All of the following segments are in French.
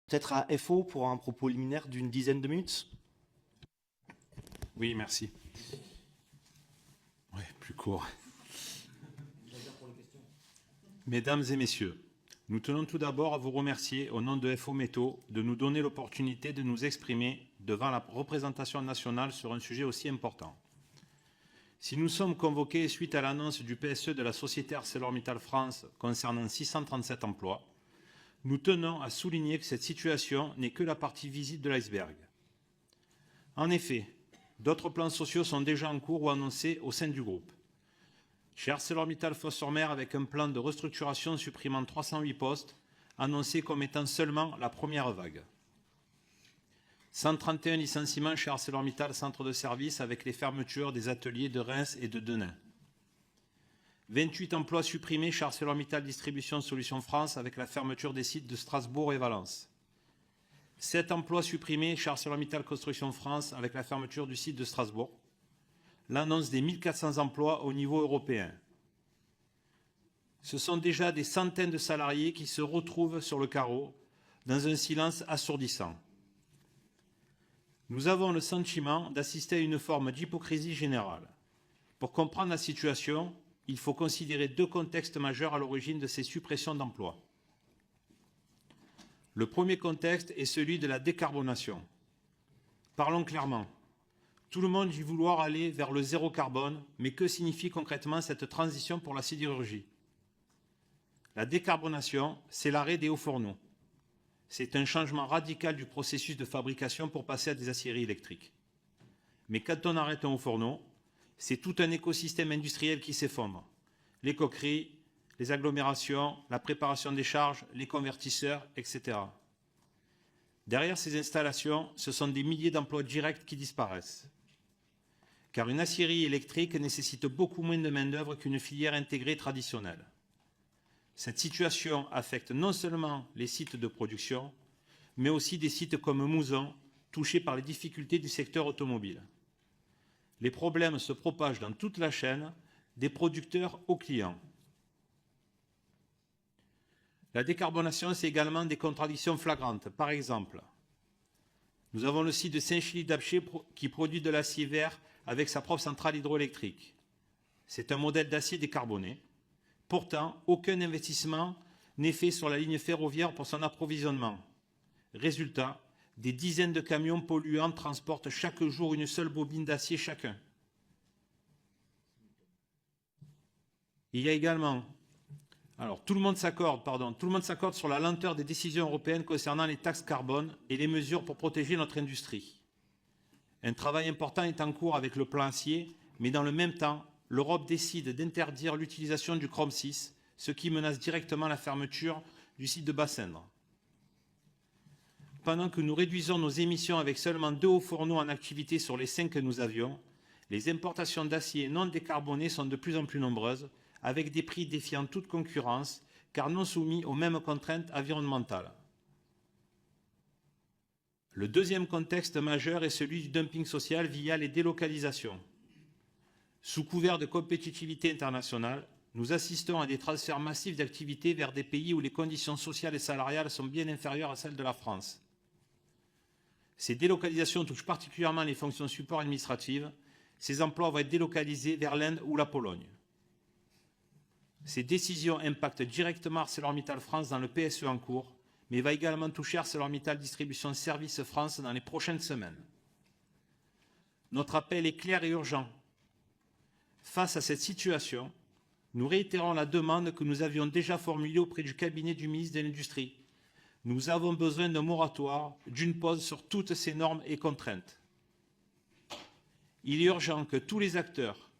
Peut-être à FO pour un propos liminaire d'une dizaine de minutes. Oui, merci. Oui, plus court. Mesdames et messieurs, nous tenons tout d'abord à vous remercier au nom de FO Métaux de nous donner l'opportunité de nous exprimer devant la représentation nationale sur un sujet aussi important. Si nous sommes convoqués suite à l'annonce du PSE de la société ArcelorMittal France concernant 637 emplois, nous tenons à souligner que cette situation n'est que la partie visible de l'iceberg. En effet, d'autres plans sociaux sont déjà en cours ou annoncés au sein du groupe. Chez ArcelorMittal Fos-sur-Mer, avec un plan de restructuration supprimant 308 postes, annoncé comme étant seulement la première vague. 131 licenciements chez ArcelorMittal Centre de Service avec les fermetures des ateliers de Reims et de Denain. 28 emplois supprimés chez ArcelorMittal Distribution Solutions France avec la fermeture des sites de Strasbourg et Valence. 7 emplois supprimés chez ArcelorMittal Construction France avec la fermeture du site de Strasbourg. L'annonce des 1400 emplois au niveau européen. Ce sont déjà des centaines de salariés qui se retrouvent sur le carreau dans un silence assourdissant. Nous avons le sentiment d'assister à une forme d'hypocrisie générale. Pour comprendre la situation, il faut considérer deux contextes majeurs à l'origine de ces suppressions d'emplois. Le premier contexte est celui de la décarbonation. Parlons clairement. Tout le monde dit vouloir aller vers le zéro carbone, mais que signifie concrètement cette transition pour la sidérurgie? La décarbonation, c'est l'arrêt des hauts fourneaux. C'est un changement radical du processus de fabrication pour passer à des aciéries électriques. Mais quand on arrête un haut fourneau, c'est tout un écosystème industriel qui s'effondre. Les coqueries, les agglomérations, la préparation des charges, les convertisseurs, etc. Derrière ces installations, ce sont des milliers d'emplois directs qui disparaissent. Car une aciérie électrique nécessite beaucoup moins de main-d'œuvre qu'une filière intégrée traditionnelle. Cette situation affecte non seulement les sites de production, mais aussi des sites comme Mouzon, touchés par les difficultés du secteur automobile. Les problèmes se propagent dans toute la chaîne, des producteurs aux clients. La décarbonation, c'est également des contradictions flagrantes. Par exemple, nous avons le site de Saint-Chili-d'Apcher qui produit de l'acier vert avec sa propre centrale hydroélectrique. C'est un modèle d'acier décarboné. Pourtant, aucun investissement n'est fait sur la ligne ferroviaire pour son approvisionnement. Résultat, des dizaines de camions polluants transportent chaque jour une seule bobine d'acier chacun. Il y a également, tout le monde s'accorde sur la lenteur des décisions européennes concernant les taxes carbone et les mesures pour protéger notre industrie. Un travail important est en cours avec le plan acier, mais dans le même temps, l'Europe décide d'interdire l'utilisation du chrome 6, ce qui menace directement la fermeture du site de Bassindre. Pendant que nous réduisons nos émissions avec seulement 2 hauts fourneaux en activité sur les 5 que nous avions, les importations d'acier non décarboné sont de plus en plus nombreuses, avec des prix défiant toute concurrence, car non soumis aux mêmes contraintes environnementales. Le deuxième contexte majeur est celui du dumping social via les délocalisations. Sous couvert de compétitivité internationale, nous assistons à des transferts massifs d'activités vers des pays où les conditions sociales et salariales sont bien inférieures à celles de la France. Ces délocalisations touchent particulièrement les fonctions support administratives. Ces emplois vont être délocalisés vers l'Inde ou la Pologne. Ces décisions impactent directement ArcelorMittal France dans le PSE en cours, mais va également toucher ArcelorMittal Distribution Services France dans les prochaines semaines. Notre appel est clair et urgent. Face à cette situation, nous réitérons la demande que nous avions déjà formulée auprès du cabinet du ministre de l'Industrie. Nous avons besoin d'un moratoire, d'une pause sur toutes ces normes et contraintes. Il est urgent que tous les acteurs,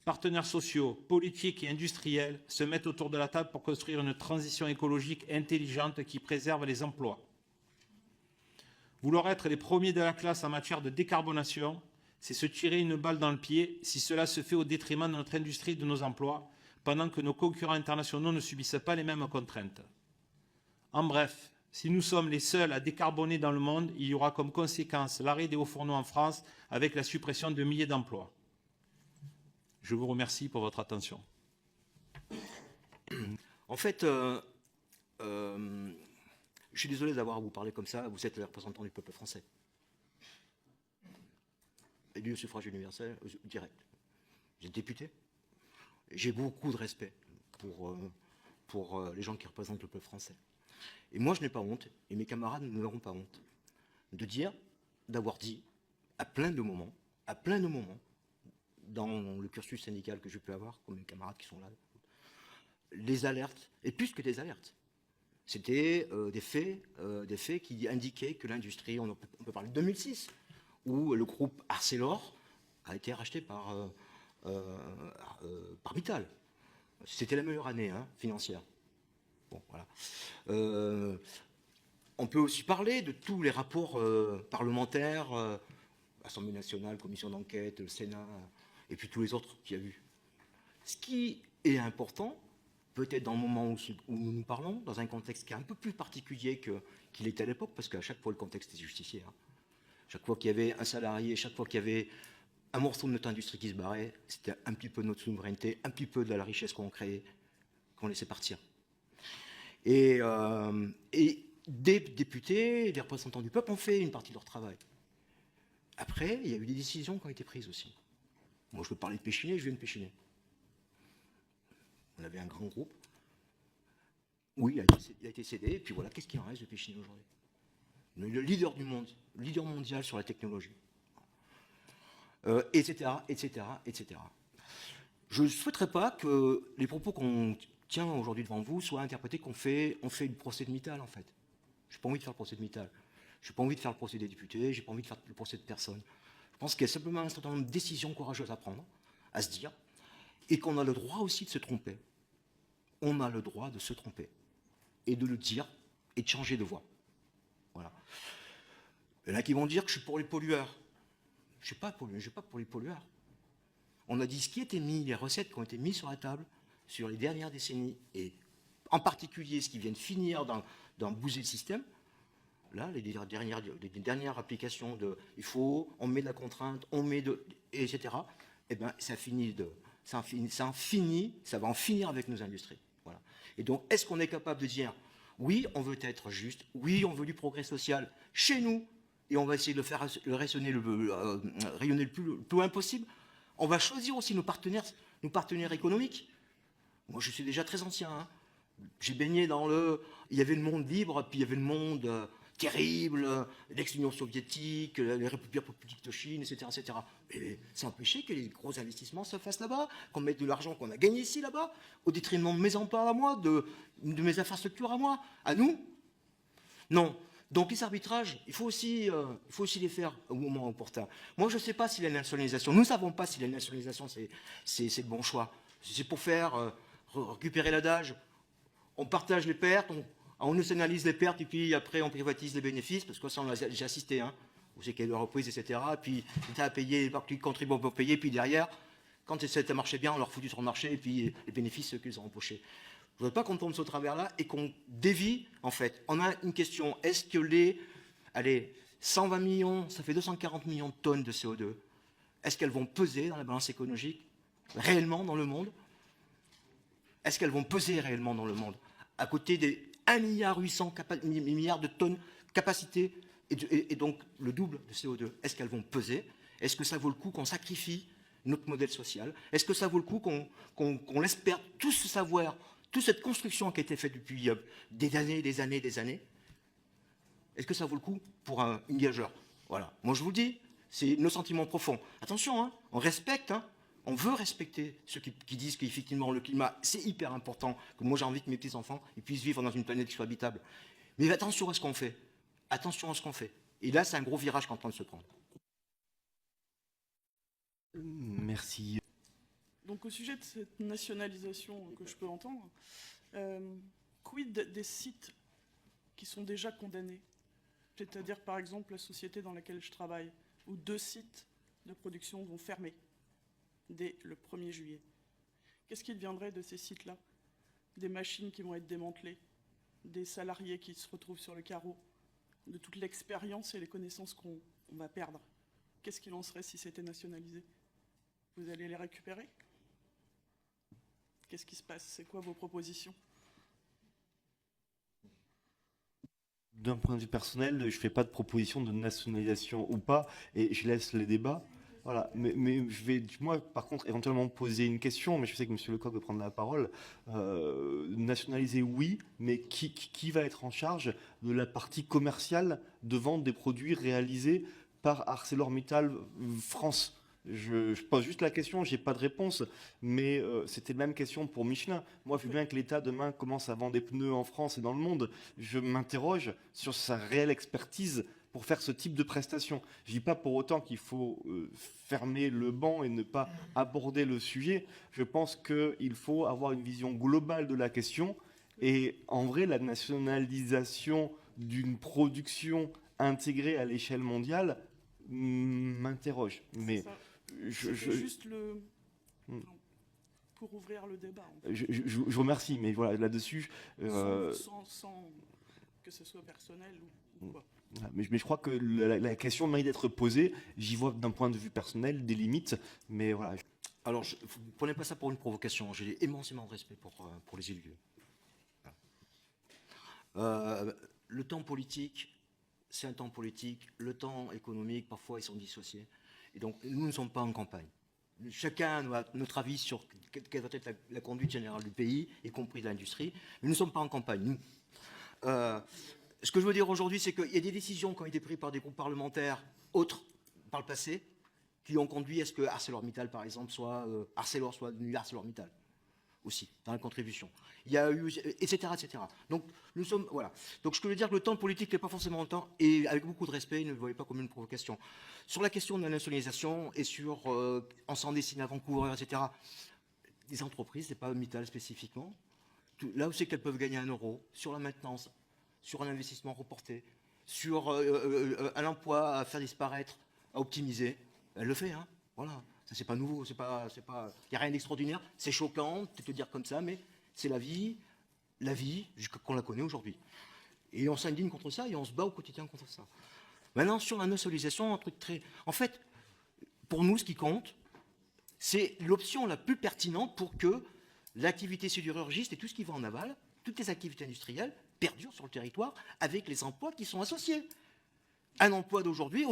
partenaires sociaux, politiques et industriels se mettent autour de la table pour construire une transition écologique intelligente qui préserve les emplois. Vouloir être les premiers de la classe en matière de décarbonation, c'est se tirer une balle dans le pied si cela se fait au détriment de notre industrie et de nos emplois, pendant que nos concurrents internationaux ne subissent pas les mêmes contraintes. En bref, si nous sommes les seuls à décarboner dans le monde, il y aura comme conséquence l'arrêt des hauts fourneaux en France avec la suppression de milliers d'emplois. Je vous remercie pour votre attention. En fait, suis désolé d'avoir à vous parler comme ça, vous êtes les représentants du peuple français. Élu au suffrage universel, direct. Vous êtes député. J'ai beaucoup de respect pour les gens qui représentent le peuple français. Et moi, je n'ai pas honte, et mes camarades n'auront pas honte, d'avoir dit, à plein de moments, dans le cursus syndical que je peux avoir, comme mes camarades qui sont là, les alertes, et plus que des alertes, c'était des faits qui indiquaient que l'industrie, on peut parler de 2006, où le groupe Arcelor a été racheté par Mittal. C'était la meilleure année financière. Bon, voilà. On peut aussi parler de tous les rapports parlementaires, Assemblée nationale, commission d'enquête, le Sénat, et puis tous les autres qu'il y a eu. Ce qui est important, peut-être dans le moment où nous parlons, dans un contexte qui est un peu plus particulier qu'il était à l'époque, parce qu'à chaque fois le contexte est justifié. Chaque fois qu'il y avait un salarié, chaque fois qu'il y avait un morceau de notre industrie qui se barrait, c'était un petit peu de notre souveraineté, un petit peu de la richesse qu'on créait, qu'on laissait partir. Et des députés, des représentants du peuple ont fait une partie de leur travail. Après, il y a eu des décisions qui ont été prises aussi. Moi, je peux parler de Péchinet, je viens de Péchinet. On avait un grand groupe. Oui, il a été cédé, et puis voilà, qu'est-ce qu'il en reste de Péchinet aujourd'hui? Le leader du monde, le leader mondial sur la technologie. Etc., etc., etc. Je ne souhaiterais pas que les propos qu'on tient aujourd'hui devant vous soient interprétés qu'on fait le procès de Mittal, en fait. Je n'ai pas envie de faire le procès de Mittal. Je n'ai pas envie de faire le procès des députés, je n'ai pas envie de faire le procès de personne. Je pense qu'il y a simplement un certain nombre de décisions courageuses à prendre, à se dire, et qu'on a le droit aussi de se tromper. On a le droit de se tromper, et de le dire, et de changer de voie. Voilà. Il y en a qui vont dire que je suis pour les pollueurs. Je ne suis pas pour les pollueurs. On a dit ce qui était mis, les recettes qui ont été mises sur la table sur les dernières décennies, et en particulier ce qui vient de finir dans bouser le système. Là, les dernières applications de on met de la contrainte, etc. Eh bien, ça va en finir avec nos industries. Voilà. Et donc, est-ce qu'on est capable de dire, oui, on veut être juste, oui, on veut du progrès social chez nous, et on va essayer de le faire rayonner le plus loin possible. On va choisir aussi nos partenaires économiques. Moi, je suis déjà très ancien. J'ai baigné il y avait le monde libre, puis il y avait le monde terrible, l'ex-Union soviétique, les républiques de Chine, etc., etc. Et ça empêchait que les gros investissements se fassent là-bas, qu'on mette de l'argent qu'on a gagné ici, là-bas, au détriment de mes emplois à moi, de mes infrastructures à moi, à nous. Non. Donc les arbitrages, il faut aussi les faire au moment opportun. Moi, je ne sais pas si la nationalisation, nous ne savons pas si la nationalisation, c'est le bon choix. C'est pour faire récupérer l'adage, on partage les pertes, on nationalise les pertes, et puis après on privatise les bénéfices, parce que ça, on a déjà assisté, vous savez qu'il y a des reprises, etc. Puis l'État a payé, les contribuables ont payé, puis derrière, quand ça a marché bien, on leur foutu sur le marché, et puis les bénéfices, ceux qu'ils ont empochés. Je ne voudrais pas qu'on tombe sur ce travers-là et qu'on dévie, en fait. On a une question, est-ce que 120 millions, ça fait 240 millions de tonnes de CO2, est-ce qu'elles vont peser dans la balance écologique, réellement dans le monde? Est-ce qu'elles vont peser réellement dans le monde? À côté des 1,8 milliard de tonnes capacité, et donc le double de CO2, est-ce qu'elles vont peser? Est-ce que ça vaut le coup qu'on sacrifie notre modèle social? Est-ce que ça vaut le coup qu'on laisse perdre tout ce savoir, toute cette construction qui a été faite depuis des années, des années, des années? Est-ce que ça vaut le coup pour une gageure? Voilà. Moi, je vous le dis, c'est nos sentiments profonds. Attention, on respecte, on veut respecter ceux qui disent qu'effectivement, le climat, c'est hyper important, que moi, j'ai envie que mes petits-enfants puissent vivre dans une planète qui soit habitable. Mais attention à ce qu'on fait. Attention à ce qu'on fait. Et là, c'est un gros virage qu'on est en train de se prendre. Merci. Donc au sujet de cette nationalisation que je peux entendre, quid des sites qui sont déjà condamnés? C'est-à-dire par exemple la société dans laquelle je travaille, où 2 sites de production vont fermer dès le 1er juillet. Qu'est-ce qui deviendrait de ces sites-là? Des machines qui vont être démantelées, des salariés qui se retrouvent sur le carreau, de toute l'expérience et les connaissances qu'on va perdre. Qu'est-ce qu'il en serait si c'était nationalisé? Vous allez les récupérer? Qu'est-ce qui se passe? C'est quoi vos propositions? d'un point de vue personnel, je ne fais pas de proposition de nationalisation ou pas, et je laisse les débats. Voilà. Mais je vais, moi, par contre, éventuellement poser une question, mais je sais que M. Lecoq veut prendre la parole. Nationaliser, oui, mais qui va être en charge de la partie commerciale de vente des produits réalisés par ArcelorMittal France? Je pose juste la question, j'ai pas de réponse, mais c'était la même question pour Michelin. Moi, vu bien que l'État demain commence à vendre des pneus en France et dans le monde, je m'interroge sur sa réelle expertise pour faire ce type de prestation. Je dis pas pour autant qu'il faut fermer le banc et ne pas aborder le sujet. Je pense qu'il faut avoir une vision globale de la question. Et en vrai, la nationalisation d'une production intégrée à l'échelle mondiale m'interroge. Mais juste le... pour ouvrir le débat. En fait. je vous remercie, mais voilà, là-dessus... Sans que ce soit personnel ou quoi. Mais je crois que la question mérite d'être posée. J'y vois d'un point de vue personnel des limites, mais voilà. Alors, vous ne prenez pas ça pour une provocation. J'ai immensément de respect pour les élus. Voilà. Le temps politique, c'est un temps politique. Le temps économique, parfois, ils sont dissociés. Et donc, nous ne sommes pas en campagne. Chacun a notre avis sur quelle va être la conduite générale du pays, y compris de l'industrie. Mais nous ne sommes pas en campagne, nous. Ce que je veux dire aujourd'hui, c'est qu'il y a des décisions qui ont été prises par des groupes parlementaires autres par le passé, qui ont conduit à ce que ArcelorMittal, par exemple, Arcelor soit devenu ArcelorMittal aussi, dans la contribution. Il y a eu, etc., etc. Donc, nous sommes, voilà. Donc, je veux dire que le temps politique n'est pas forcément le temps, et avec beaucoup de respect, ne le voyez pas comme une provocation. Sur la question de la nationalisation, et sur, on s'en dessine avant-coureur, etc., les entreprises, c'est pas Mittal spécifiquement, là où c'est qu'elles peuvent gagner 1 euro, sur la maintenance, sur un investissement reporté, sur un emploi à faire disparaître, à optimiser, elle le fait, hein. Voilà. Ça, c'est pas nouveau, il n'y a rien d'extraordinaire, c'est choquant de te dire comme ça, mais c'est la vie qu'on la connaît aujourd'hui. Et on s'indigne contre ça et on se bat au quotidien contre ça. Maintenant, sur la nationalisation, un truc très... En fait, pour nous, ce qui compte, c'est l'option la plus pertinente pour que l'activité sidérurgiste et tout ce qui va en aval, toutes les activités industrielles, perdurent sur le territoire avec les emplois qui sont associés. Un emploi d'aujourd'hui,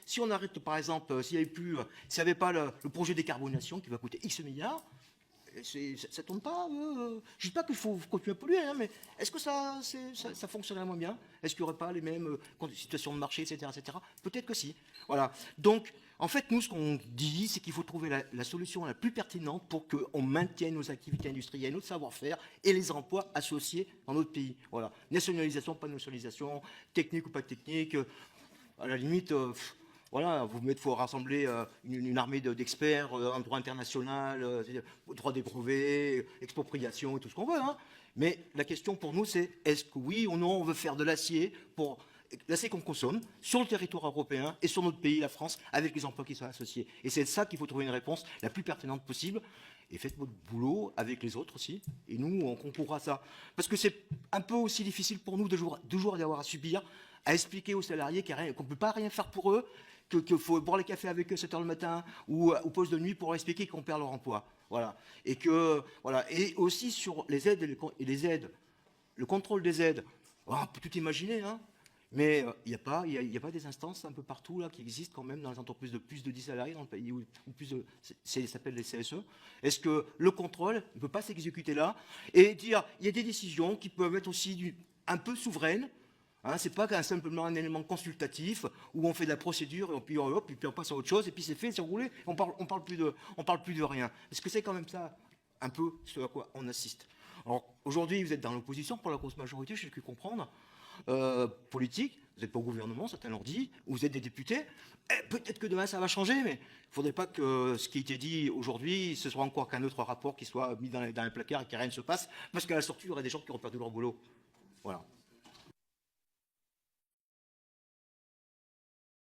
si on arrête, par exemple, s'il n'y avait pas le projet de décarbonation qui va coûter X milliards, ça ne tourne pas. Je ne dis pas qu'il faut continuer à polluer, hein, mais est-ce que ça fonctionnerait moins bien? Est-ce qu'il n'y aurait pas les mêmes situations de marché, etc., etc. Peut-être que si. Voilà. Donc, en fait, nous, ce qu'on dit, c'est qu'il faut trouver la solution la plus pertinente pour qu'on maintienne nos activités industrielles, notre savoir-faire et les emplois associés dans notre pays. Voilà. Nationalisation, pas nationalisation, technique ou pas technique. À la limite, voilà, il faut rassembler une armée d'experts en droit international, droit des brevets, expropriation et tout ce qu'on veut. Hein. Mais la question pour nous, c'est est-ce que oui ou non on veut faire de l'acier pour... L'acier qu'on consomme sur le territoire européen et sur notre pays, la France, avec les emplois qui sont associés. Et c'est ça qu'il faut trouver une réponse la plus pertinente possible. Et faites votre boulot avec les autres aussi. Et nous, on concourra à ça. Parce que c'est un peu aussi difficile pour nous de toujours d'avoir à subir, à expliquer aux salariés qu'on ne peut pas rien faire pour eux, qu'il faut boire les cafés avec eux 7 h le matin ou au poste de nuit pour leur expliquer qu'on perd leur emploi. Voilà. Et aussi sur les aides et les aides, le contrôle des aides. Oh, on peut tout imaginer, hein. Mais il n'y a pas des instances un peu partout là qui existent quand même dans les entreprises de plus de 10 salariés dans le pays ou plus de, ça s'appelle les CSE. Est-ce que le contrôle ne peut pas s'exécuter là et dire il y a des décisions qui peuvent être aussi un peu souveraines. Hein, c'est pas simplement un élément consultatif où on fait de la procédure et puis on passe à autre chose et puis c'est fait, c'est roulé. On parle plus de rien. Est-ce que c'est quand même ça un peu ce à quoi on assiste? Alors aujourd'hui vous êtes dans l'opposition pour la grosse majorité, je sais que comprendre. Politique, vous n'êtes pas au gouvernement, certains l'ont dit, ou vous êtes des députés, peut-être que demain ça va changer, mais il ne faudrait pas que ce qui a été dit aujourd'hui, ce soit encore qu'un autre rapport qui soit mis dans les placards et que rien ne se passe, parce qu'à la sortie, il y aurait des gens qui auront perdu leur boulot. Voilà.